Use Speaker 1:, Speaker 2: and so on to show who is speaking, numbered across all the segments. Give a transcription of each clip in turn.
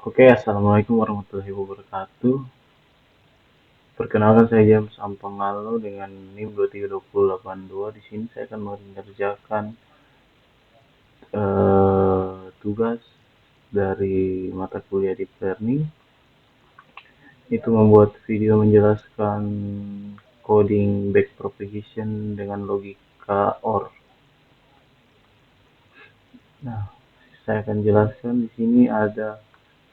Speaker 1: Oke, assalamualaikum warahmatullahi wabarakatuh. Perkenalkan saya James Ampangalo dengan NIM 232082. Di sini saya akan mengerjakan tugas dari mata kuliah Deep Learning. Itu membuat video menjelaskan coding backpropagation dengan logika OR. Nah, saya akan jelaskan di sini ada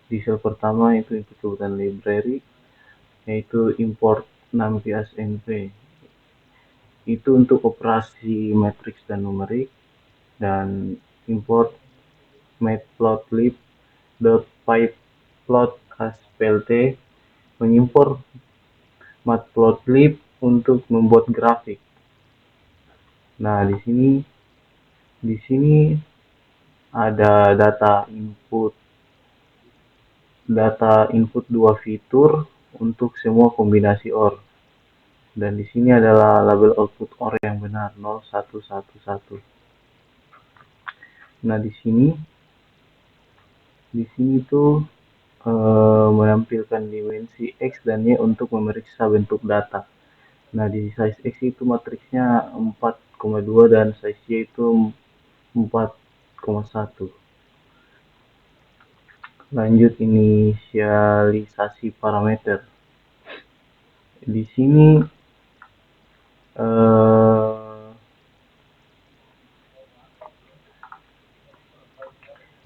Speaker 1: di sel pertama itu input kebutuhan library, yaitu import numpy as np. Itu untuk operasi matriks dan numerik, dan import matplotlib.pyplot as plt, mengimport matplotlib untuk membuat grafik. Nah, di sini ada data input dua fitur untuk semua kombinasi OR. Dan di sini adalah label output OR yang benar 0111. Nah, di sini tuh menampilkan dimensi X dan Y untuk memeriksa bentuk data. Nah, di size X itu matriksnya 4,2 dan size Y itu 4,1. Lanjut inisialisasi parameter. Di sini eh,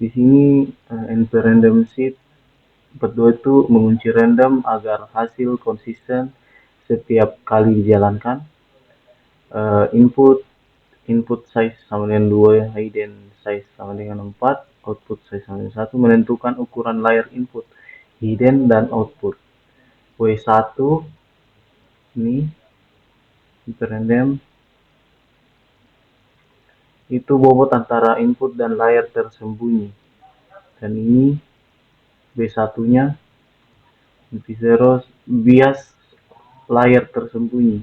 Speaker 1: di sini np random seed 42 itu mengunci random agar hasil konsisten setiap kali dijalankan. Input input size sama dengan 2, hidden size sama dengan 4, output size sama dengan 1, menentukan ukuran layer input, hidden dan output. W1 ini random itu bobot antara input dan layer tersembunyi, dan ini B1 nya bias layer tersembunyi,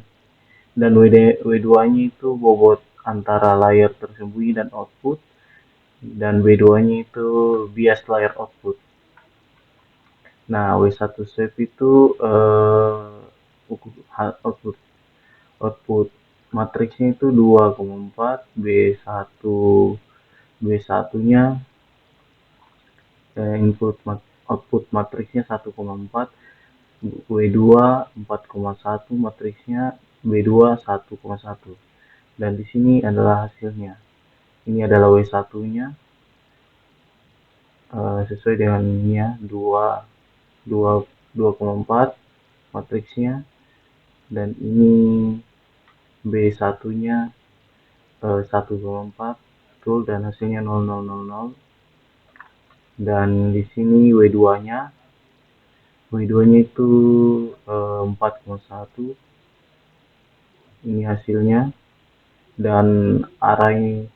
Speaker 1: dan W2 nya itu bobot antara layer tersembunyi dan output, dan W2 nya itu bias layer output. Nah, W1 save itu output output matriksnya itu 2,4, B1 nya output matriksnya 1,4, W2 4,1, matriksnya B2 1,1. Dan di sini adalah hasilnya. Ini adalah W1 nya sesuai dengan ininya 2,4 matriksnya, dan ini B1 nya 1,4 betul, dan hasilnya 0000. Dan di sini W2 nya itu 4,1, ini hasilnya, dan array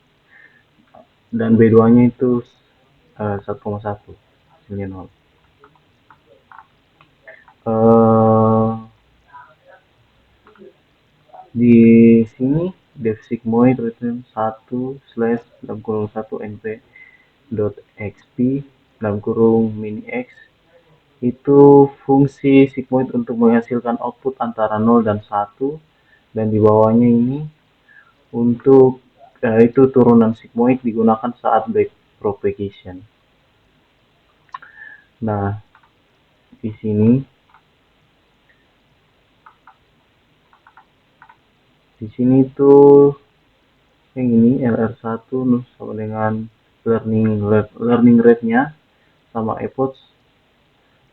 Speaker 1: dan B2 nya itu 1,1, hasilnya 0. Di sini def sigmoid return 1/(1) np.xp (mini x) itu fungsi sigmoid untuk menghasilkan output antara 0 dan 1, dan di bawahnya ini untuk itu turunan sigmoid digunakan saat backpropagation. Nah, di sini tuh yang ini LR1 sama dengan learning rate-nya sama epoch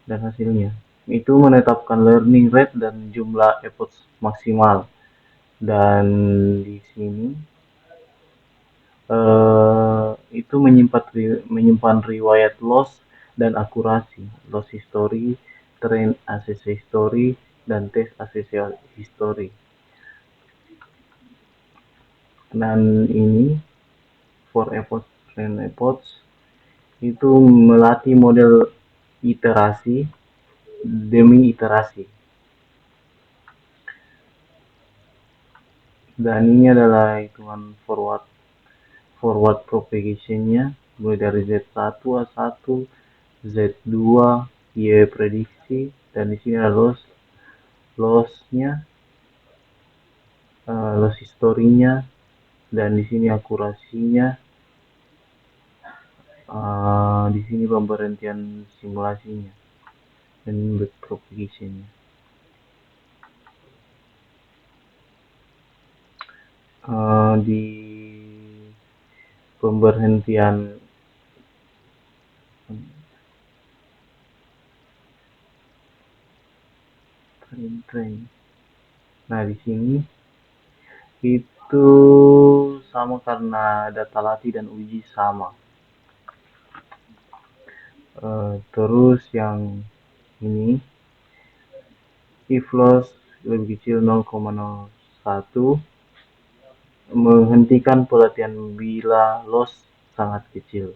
Speaker 1: dan hasilnya. Itu menetapkan learning rate dan jumlah epoch maksimal. Dan di sini itu menyimpan riwayat loss dan akurasi, loss history, train ACC history, dan test ACC history. Dan ini for epoch, train epoch itu melatih model iterasi demi iterasi. Dan ini adalah hitungan forward propagation-nya, mulai dari Z1, A1, Z2 Y prediksi, dan di sini ada lossnya, loss historinya, dan di sini akurasinya, di sini pemberhentian simulasinya dan back propagation. Di pemberhentian train. Nah, di sini itu sama karena data latih dan uji sama. Terus yang ini, if loss lebih kecil 0,01, menghentikan pelatihan bila loss sangat kecil.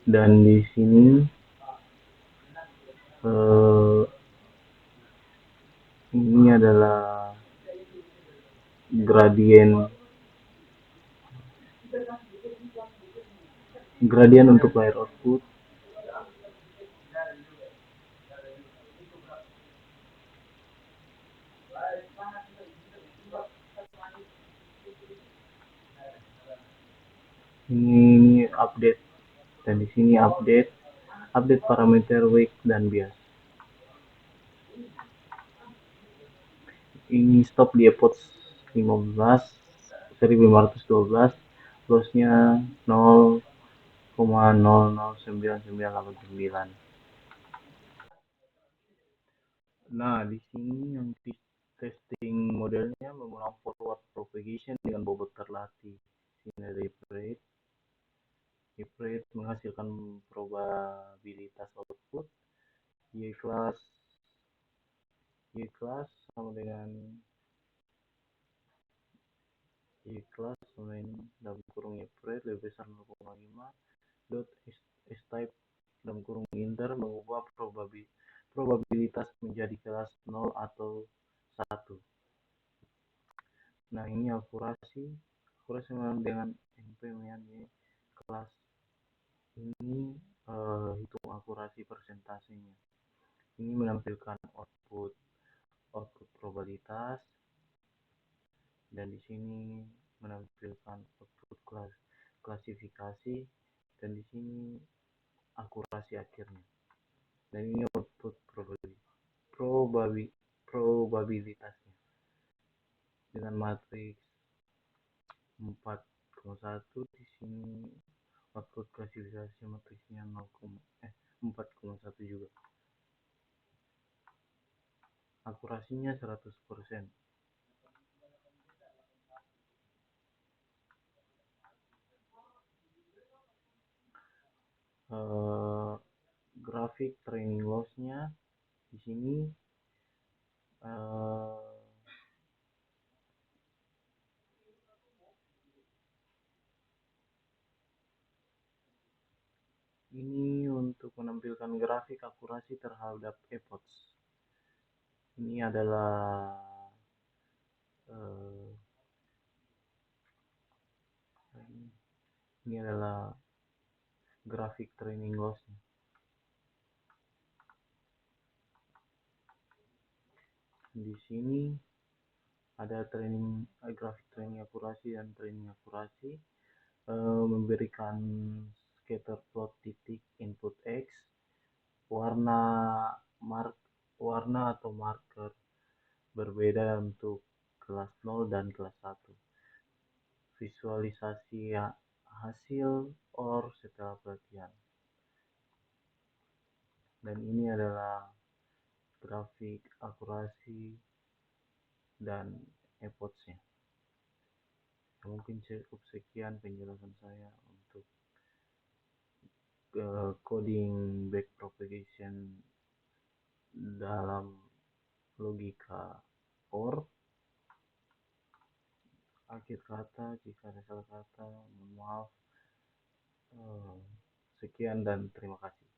Speaker 1: Dan di sini ini adalah gradien untuk layer output. Ini update, dan di sini update parameter wake dan bias. Ini stop di epoch 15.1512, lossnya 0,009989. Nah, di sini yang testing modelnya mengulang forward propagation dengan bobot terlatih. Sini ada rate menghasilkan probabilitas output Y class sama dengan dalam kurung rate lebih besar 0,5 dot s type dalam kurung inter mengubah probabilitas menjadi kelas 0 atau 1. Nah, ini akurasi dengan NP menjadi kelas ini, hitung akurasi persentasenya. Ini menampilkan output probabilitas, dan di sini menampilkan output klasifikasi, dan di sini akurasi akhirnya. Dan ini output probabilitasnya dengan matriks 4,1. Di sini output klasifikasi matriksnya 4,1 juga. Akurasinya 100%. Grafik training loss-nya di sini, ini untuk menampilkan grafik akurasi terhadap epoch. Ini adalah grafik training loss-nya. Di sini ada grafik training akurasi dan training akurasi, memberikan scatter plot titik input X, warna atau marker berbeda untuk kelas 0 dan kelas 1. Visualisasi hasil OR setelah pelatihan. Dan ini adalah grafik akurasi dan epoch-nya. Mungkin cukup sekian penjelasan saya untuk coding backpropagation dalam logika OR. Akhir kata, jika ada salah kata, mohon maaf. Sekian dan terima kasih.